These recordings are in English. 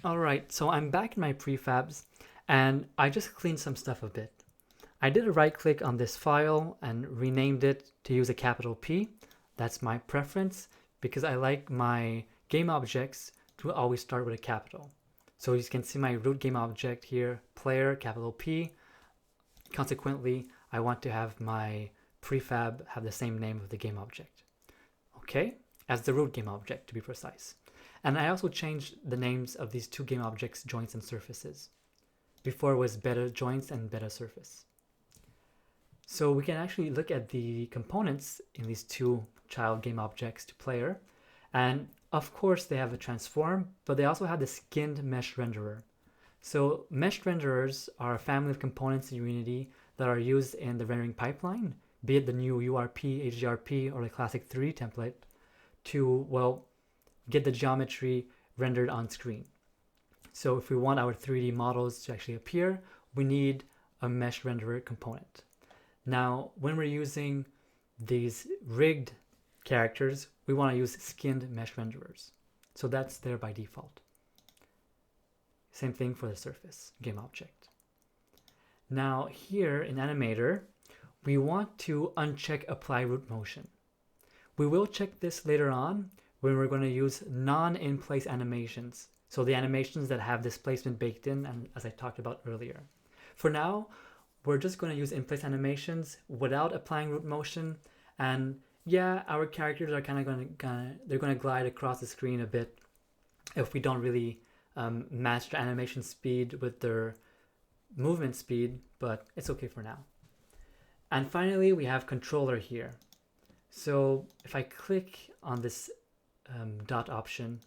Alright, so I'm back in my prefabs and I just cleaned some stuff a bit. I did a right click on this file and renamed it to use a capital P. That's my preference because I like my game objects to always start with a capital. So you can see my root game object here, player, capital P. Consequently, I want to have my prefab have the same name of the game object. Okay, as the root game object to be precise. And I also changed the names of these two game objects, joints and surfaces. Before it was beta joints and beta surface. So we can actually look at the components in these two child game objects to player. And of course they have a transform, but they also have the skinned mesh renderer. So mesh renderers are a family of components in Unity that are used in the rendering pipeline, be it the new URP, HDRP, or the classic 3D template, to, well, get the geometry rendered on screen. So if we want our 3D models to actually appear, we need a mesh renderer component. Now, when we're using these rigged characters, we want to use skinned mesh renderers. So that's there by default. Same thing for the surface game object. Now here in Animator, we want to uncheck apply root motion. We will check this later on when we're going to use non-in-place animations. So the animations that have displacement baked in, and as I talked about earlier. For now, we're just going to use in-place animations without applying root motion. And yeah, our characters are kind of going to glide across the screen a bit if we don't really match the animation speed with their movement speed, but it's okay for now. And finally, we have controller here. So if I click on this dot option,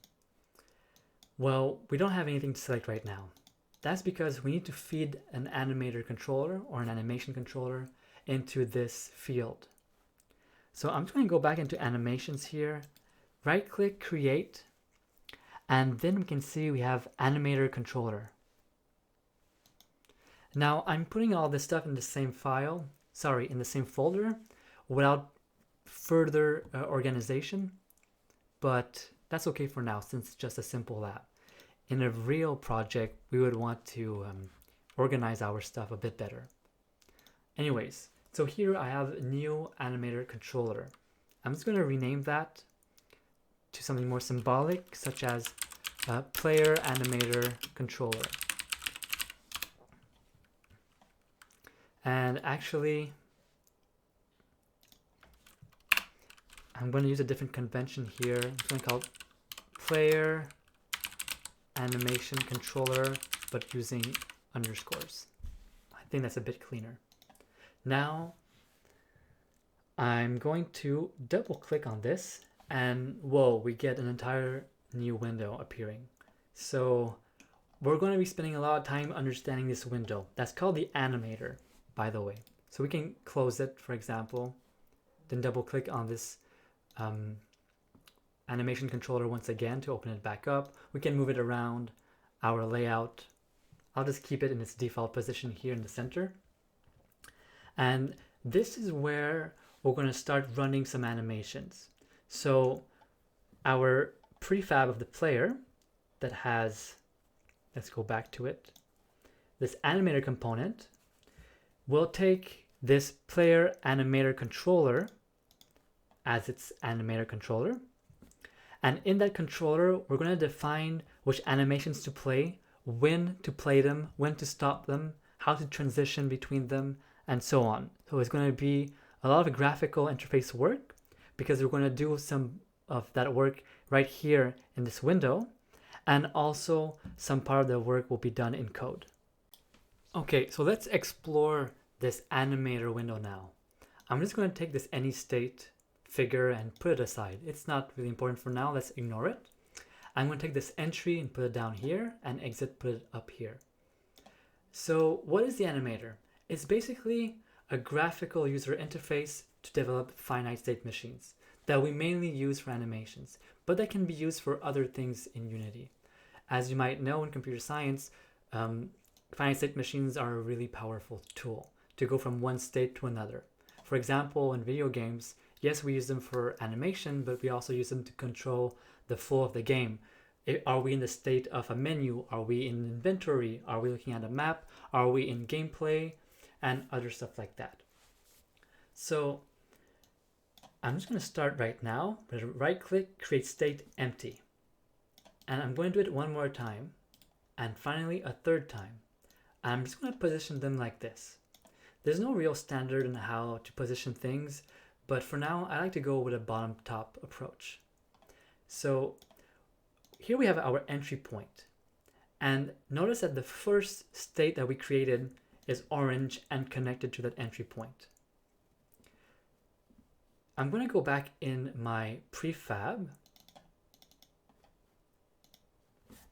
well, we don't have anything to select right now. That's because we need to feed an animator controller or an animation controller into this field. So I'm just going to go back into animations here, right click, create, and then we can see we have animator controller. Now I'm putting all this stuff in the same file, in the same folder without further organization, but that's okay for now since it's just a simple app. In a real project, we would want to organize our stuff a bit better. Anyways, so here I have a new animator controller. I'm just going to rename that to something more symbolic, such as player animator controller. And actually, I'm going to use a different convention here. I'm going to call it player animation controller, but using underscores. I think that's a bit cleaner. Now, I'm going to double click on this and whoa, we get an entire new window appearing. So we're going to be spending a lot of time understanding this window. That's called the animator, by the way. So we can close it, for example, then double click on this animation controller once again to open it back up. We can move it around our layout. I'll just keep it in its default position here in the center. And this is where we're going to start running some animations. So our prefab of the player that has, let's go back to it, this animator component will take this player animator controller as its animator controller. And in that controller, we're going to define which animations to play, when to play them, when to stop them, how to transition between them, and so on. So it's going to be a lot of graphical interface work because we're going to do some of that work right here in this window. And also some part of the work will be done in code. Okay, so let's explore this animator window now. I'm just going to take this any state figure and put it aside. It's not really important for now. Let's ignore it. I'm going to take this entry and put it down here and exit, put it up here. So what is the animator? It's basically a graphical user interface to develop finite state machines that we mainly use for animations, but that can be used for other things in Unity. As you might know in computer science, finite state machines are a really powerful tool to go from one state to another. For example, in video games, yes, we use them for animation, but we also use them to control the flow of the game. Are we in the state of a menu? Are we in inventory? Are we looking at a map? Are we in gameplay? And other stuff like that. So I'm just going to start right now. Right click, create state empty. And I'm going to do it one more time. And finally a third time. I'm just going to position them like this. There's no real standard in how to position things, but for now I like to go with a bottom top approach. So here we have our entry point. And notice that the first state that we created is orange and connected to that entry point. I'm going to go back in my prefab,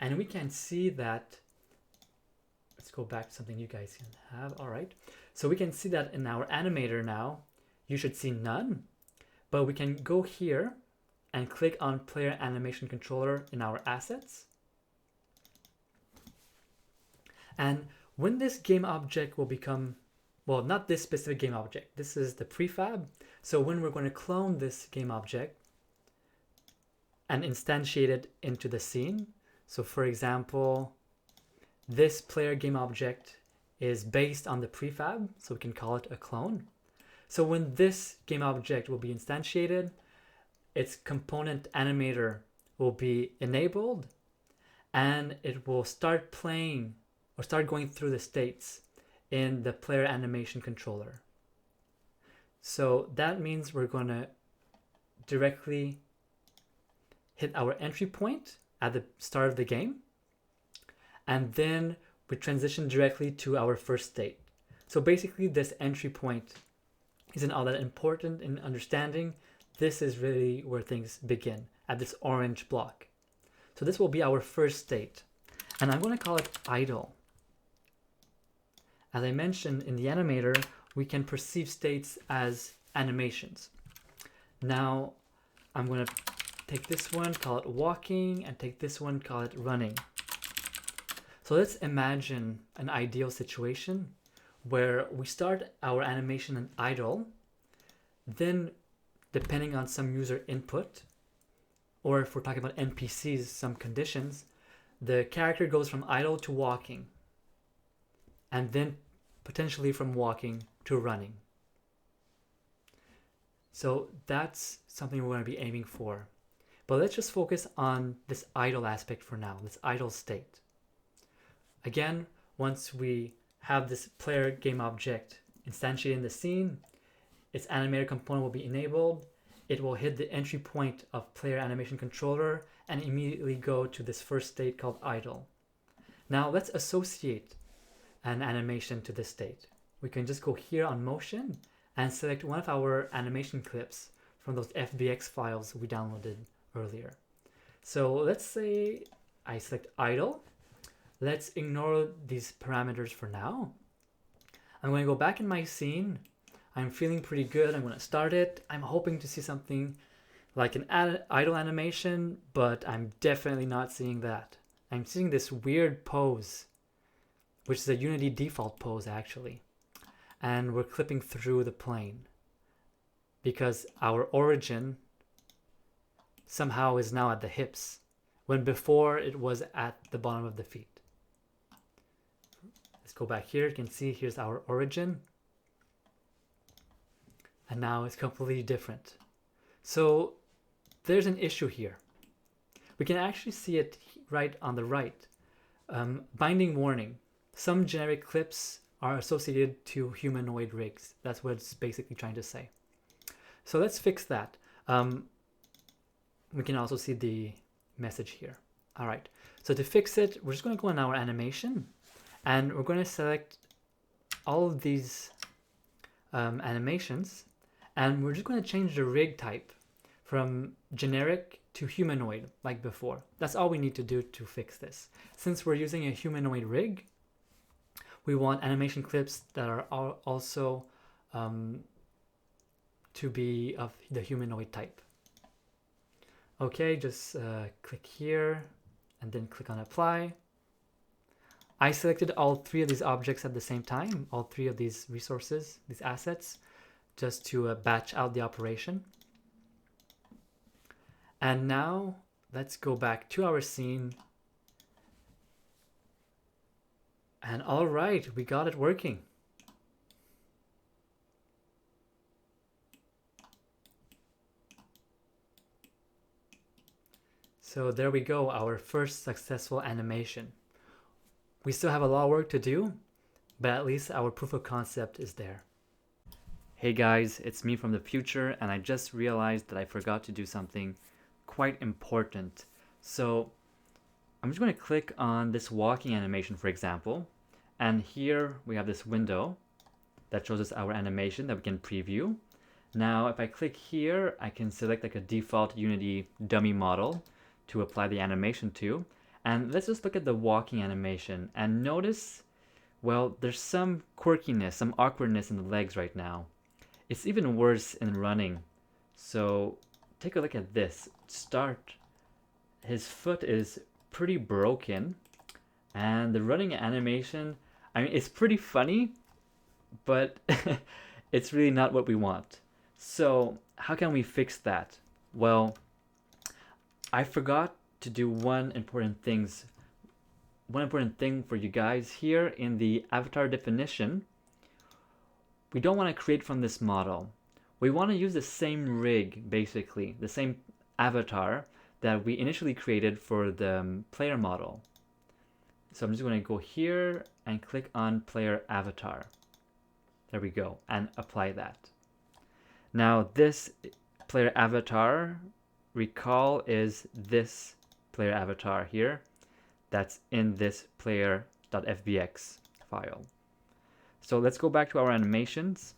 and we can see that, let's go back to something you guys can have. All right. So we can see that in our animator now, you should see none, but we can go here and click on player animation controller in our assets. And when this game object will become, well, not this specific game object, this is the prefab. So when we're going to clone this game object and instantiate it into the scene. So for example, this player game object is based on the prefab, so we can call it a clone. So when this game object will be instantiated, its component animator will be enabled, and it will start playing or start going through the states in the player animation controller. So that means we're going to directly hit our entry point at the start of the game, and then we transition directly to our first state. So basically this entry point isn't all that important in understanding. This is really where things begin, at this orange block. So this will be our first state, and I'm going to call it idle. As I mentioned, in the animator, we can perceive states as animations. Now I'm going to take this one, call it walking, and take this one, call it running. So let's imagine an ideal situation where we start our animation in idle, then depending on some user input, or if we're talking about NPCs, some conditions, the character goes from idle to walking, and then potentially from walking to running. So that's something we're going to be aiming for. But let's just focus on this idle aspect for now, this idle state. Again, once we have this player game object instantiated in the scene, its animator component will be enabled. It will hit the entry point of player animation controller and immediately go to this first state called idle. Now let's associate an animation to this state. We can just go here on motion and select one of our animation clips from those FBX files we downloaded earlier. So let's say I select idle. Let's ignore these parameters for now. I'm going to go back in my scene. I'm feeling pretty good. I'm going to start it. I'm hoping to see something like an idle animation, but I'm definitely not seeing that. I'm seeing this weird pose, which is a Unity default pose actually. And we're clipping through the plane because our origin somehow is now at the hips, when before it was at the bottom of the feet. Let's go back here. You can see here's our origin. And now it's completely different. So there's an issue here. We can actually see it right on the right. Binding warning. Some generic clips are associated to humanoid rigs. That's what it's basically trying to say. So let's fix that. We can also see the message here. All right. So to fix it, we're just going to go on our animation, and we're going to select all of these animations, and we're just going to change the rig type from generic to humanoid like before. That's all we need to do to fix this. Since we're using a humanoid rig, we want animation clips that are also to be of the humanoid type. Okay, just click here and then click on apply. I selected all three of these objects at the same time, all three of these resources, these assets, just to batch out the operation. And now let's go back to our scene. And all right, we got it working. So there we go, our first successful animation. We still have a lot of work to do, but at least our proof of concept is there. Hey guys, it's me from the future, and I just realized that I forgot to do something quite important. So I'm just going to click on this walking animation, for example, and here we have this window that shows us our animation that we can preview. Now if I click here, I can select like a default Unity dummy model to apply the animation to, and let's just look at the walking animation and notice, well, there's some quirkiness, some awkwardness in the legs right now. It's even worse in running. So take a look at this. Start. His foot is pretty broken, and the running animation, I mean, it's pretty funny, but it's really not what we want. So how can we fix that? Well, I forgot to do one important thing for you guys here in the avatar definition. We don't want to create from this model. We want to use the same rig, basically, the same avatar that we initially created for the player model. So I'm just going to go here and click on player avatar. There we go, and apply that. Now this player avatar, recall, is this player avatar here that's in this player.fbx file. So let's go back to our animations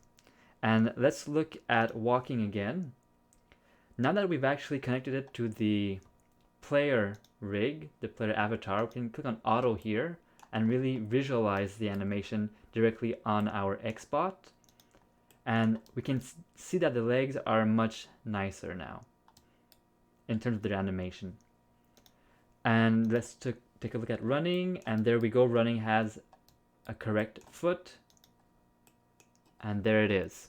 and let's look at walking again. Now that we've actually connected it to the player rig, the player avatar, we can click on auto here and really visualize the animation directly on our XBot. And we can see that the legs are much nicer now in terms of their animation. And let's take a look at running, and there we go. Running has a correct foot, and there it is.